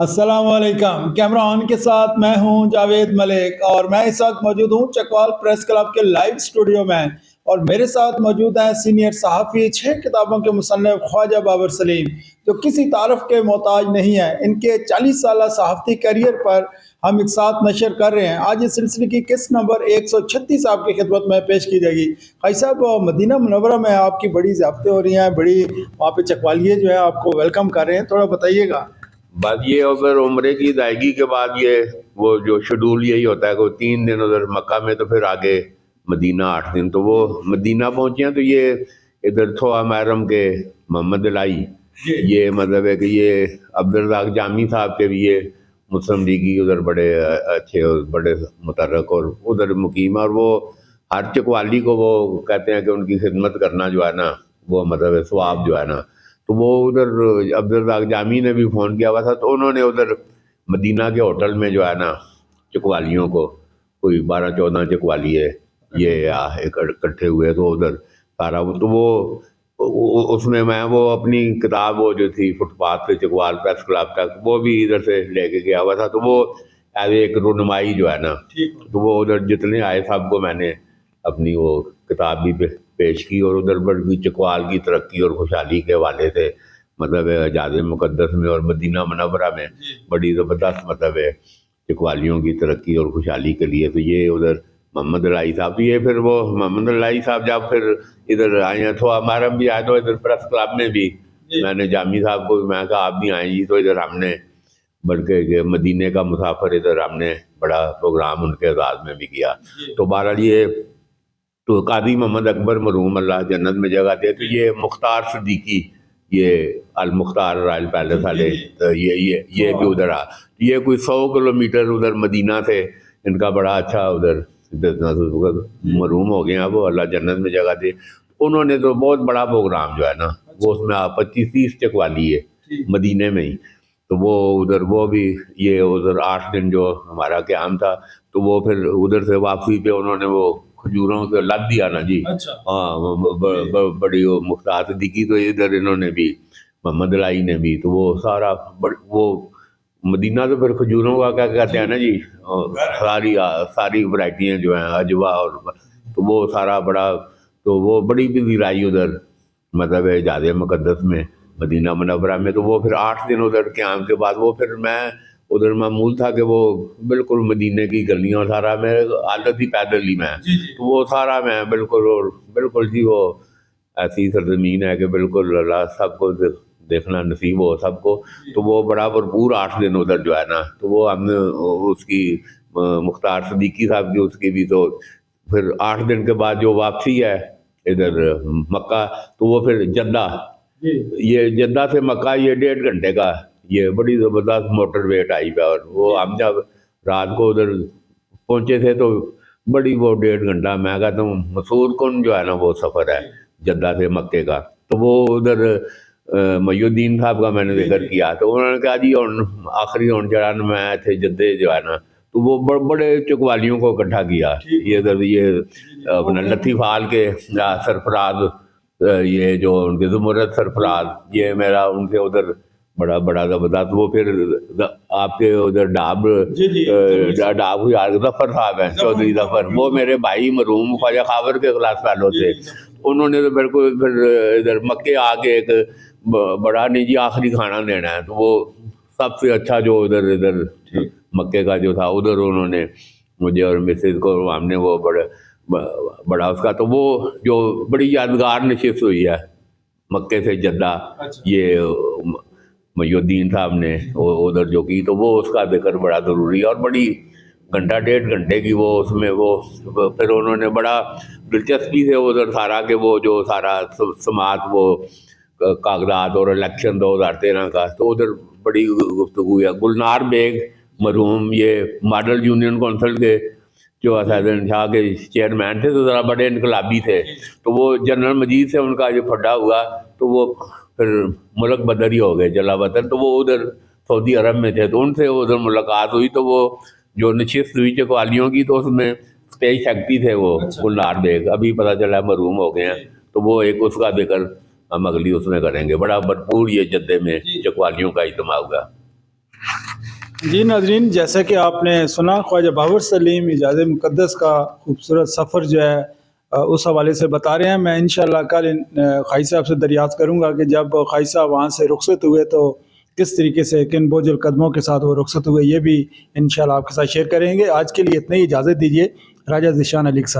अस्सलाम वालेकुम। Camera on के साथ मैं हूं जावेद मलिक और मैं इस वक्त मौजूद हूं चकवाल प्रेस क्लब के लाइव स्टूडियो में। और मेरे साथ मौजूद हैं सीनियर सहाफ़ी, 6 किताबों के मुसन्निफ ख्वाजा बाबर सलीम, जो किसी तारफ़ के मोहताज नहीं है। इनके 40 साल सहाफ़ती करियर पर हम एक साथ नशर कर रहे हैं। आज इस सिलसिले की किस्त नंबर 136 आपकी खिदमत में पेश की जाएगी। भाई साहब, मदीना मुनव्वरा में आपकी बड़ी ज़्यादतियाँ हो रही हैं, बड़ी वहाँ पे चकवालिये जो है आपको वेलकम कर रहे हैं, थोड़ा बताइएगा। बात ये अगर उम्रे की अदायगी के बाद ये वो जो शेड्यूल यही होता है कि 3 दिन उधर मक्का में, तो फिर आगे मदीना 8 दिन, तो वो मदीना पहुंचे हैं। तो ये इधर थोआ महरम के मोहम्मद लाई, ये मतलब है कि ये अब्दुल जामी साहब के भी ये मुस्लिम लीगी उधर बड़े अच्छे और बड़े मुतर्रक और उधर मुकीम है। और वो हर चकवाली को वो कहते हैं कि उनकी खिदमत करना जो है ना, वो मतलब है सवाब जो है ना। तो वो उधर अब्दुल जामी ने भी फ़ोन किया हुआ था, तो उन्होंने उधर मदीना के होटल में जो है ना चकवालियों को, कोई 12-14 चकवाली है ये इकट्ठे हुए, तो उधर सारा तो वो उसमें मैं वो अपनी किताब वो जो थी फुटपाथ पे चकवाल प्रेस क्लब तक, वो भी इधर से लेके गया हुआ था। तो वो एज एक रुनमाई जो है ना, तो वो उधर जितने आए सबको मैंने अपनी वो किताब भी पेश की। और उधर बड़ी चकवाल की तरक्की और खुशहाली के हवाले से मतलब एजाज़ मुक़द्दस में और मदीना मुनव्वरा में बड़ी ज़बरदस्त मतलब है चकवालियों की तरक्की और खुशहाली के लिए। तो ये उधर मोहम्मद लाई साहब, तो ये फिर वो मोहम्मद लाई साहब जब फिर इधर आए हैं, तो हमारा भी आए, तो इधर प्रेस क्लब में भी मैंने जामी साहब को मैं कहा आप भी आए जी, तो इधर हमने बल्कि मदीने का मुसाफिर इधर हमने बड़ा प्रोग्राम उनके एजाज़ में भी किया। तो बहरहाल ये तो कादी मोहम्मद अकबर मरहूम अल्लाह जन्नत में जगह दे, तो ये मुख्तार सिद्दीकी, ये अल मुख्तार रॉयल पैलेस वाले, तो ये भी उधर आ, ये कोई 100 किलोमीटर उधर मदीना से इनका बड़ा अच्छा उधर मरहूम हो गए हैं वो, अल्लाह जन्नत में जगह दे। उन्होंने तो बहुत बड़ा प्रोग्राम जो है ना, वो उसमें 25-30 चकवाली है मदीने में ही। तो वो उधर वो भी ये उधर 8 दिन जो हमारा क़याम था, तो वो फिर उधर से वापसी पे उन्होंने वो खजूरों को लद दिया ना जी। हाँ, बड़ी वो मुख्तार सिद्दीकी, तो इधर इन्होंने भी मोहम्मद लाई ने भी, तो वो सारा वो मदीना तो फिर खजूरों का क्या कहते हैं ना जी, सारी वैरायटियाँ जो हैं अजवा और, तो वो सारा बड़ा, तो वो बड़ी बिजी रही उधर मतलब एजाज़ मुक़द्दस में मदीना मुनव्वरा में। तो वो फिर 8 दिन उधर क़याम के बाद वो फिर मैं उधर मामूल था कि वो बिल्कुल मदीने की गलियाँ सारा, मेरे आदत ही पैदल ही मैं, तो वो सारा मैं बिल्कुल, और बिल्कुल जी वो ऐसी सरजमीन है कि बिल्कुल अल्लाह सबको देखना नसीब हो सबको। तो वो बड़ा भरपूर 8 दिन उधर जो है ना, तो वो हमने उसकी मुख्तार सिद्दीकी साहब की उसकी भी, तो फिर 8 दिन के बाद जो वापसी है इधर मक्का, तो वो फिर जद्दा, ये जद्दा से मक्का ये 1.5 घंटे का, ये बड़ी ज़बरदस्त मोटर वे टाइप है। और वो हम जब रात को उधर पहुँचे थे, तो बड़ी वो 1.5 घंटा, मैं कहता हूँ मसूर कुन जो है ना वो सफ़र है जद्दा से मक्के का। तो वो उधर मयूद्दीन साहब का मैंने जिक्र किया, तो उन्होंने कहा जी और आखिरी होने चढ़ान में थे जद्दे जो है ना, तो वो बड़े चकवालियों को इकट्ठा किया। ये इधर ये अपना लत्ती फाल के सरफराज, ये जो उनके ज़ुमरत सरफराज, ये मेरा उनके उधर बड़ा बड़ा ज़बरदस्त, वो फिर आपके उधर डाब जफ़र साहब हैं, चौधरी जफ़र, वो मेरे भाई मरहूम ख्वाजा खावर के क्लास फेलो थे। उन्होंने तो मेरे को फिर इधर मक्के आके एक बड़ा नहीं जी आखिरी खाना देना है, तो वो सबसे अच्छा जो उधर इधर मक्के का जो था उधर उन्होंने मुझे और मिसेज को, हमने वो बड़ा उसका, तो वो जो बड़ी यादगार नशिस्त हुई है मक्के से जद्दा, ये मयूद्दीन साहब ने उधर जो की, तो वो उसका जिक्र बड़ा ज़रूरी है। और बड़ी 1-1.5 घंटे की वो उसमें वो फिर उन्होंने बड़ा दिलचस्पी से उधर सारा के वो जो सारा समात वो कागजात और इलेक्शन 2013 का, तो उधर बड़ी गुफ्तगू है। गुलनार बेग मरहूम ये मॉडल यूनियन कौंसिल के जो असद शाह के चेयरमैन थे, तो ज़रा बड़े इनकलाबी थे, तो वो जनरल मजीद से उनका जो फड्डा हुआ, तो वो फिर मुल्क बदर ही हो गए, जला वतन, तो वो उधर सऊदी अरब में थे, तो उनसे उधर मुलाकात हुई। तो वो जो नशिस्त हुई चकवालियों की, तो उसमें स्टेज सेक्रेटरी थे वो गुलनार बेग, अभी पता चला मरहूम हो गए हैं। तो वो एक उसका जिक्र हम अगली उसमें करेंगे। बड़ा भरपूर ये जद्दे में चकवालियों का इज्तिमा हुआ। جی ناظرین، جیسا کہ آپ نے سنا خواجہ باور سلیم حجاز مقدس کا خوبصورت سفر جو ہے اس حوالے سے بتا رہے ہیں. میں انشاءاللہ کل خائی صاحب سے دریافت کروں گا کہ جب خائی صاحب وہاں سے رخصت ہوئے تو کس طریقے سے کن بوجھ القدموں کے ساتھ وہ رخصت ہوئے، یہ بھی انشاءاللہ آپ کے ساتھ شیئر کریں گے. آج کے لیے اتنا ہی، اجازت دیجیے. راجہ ذیشان علی کے ساتھ.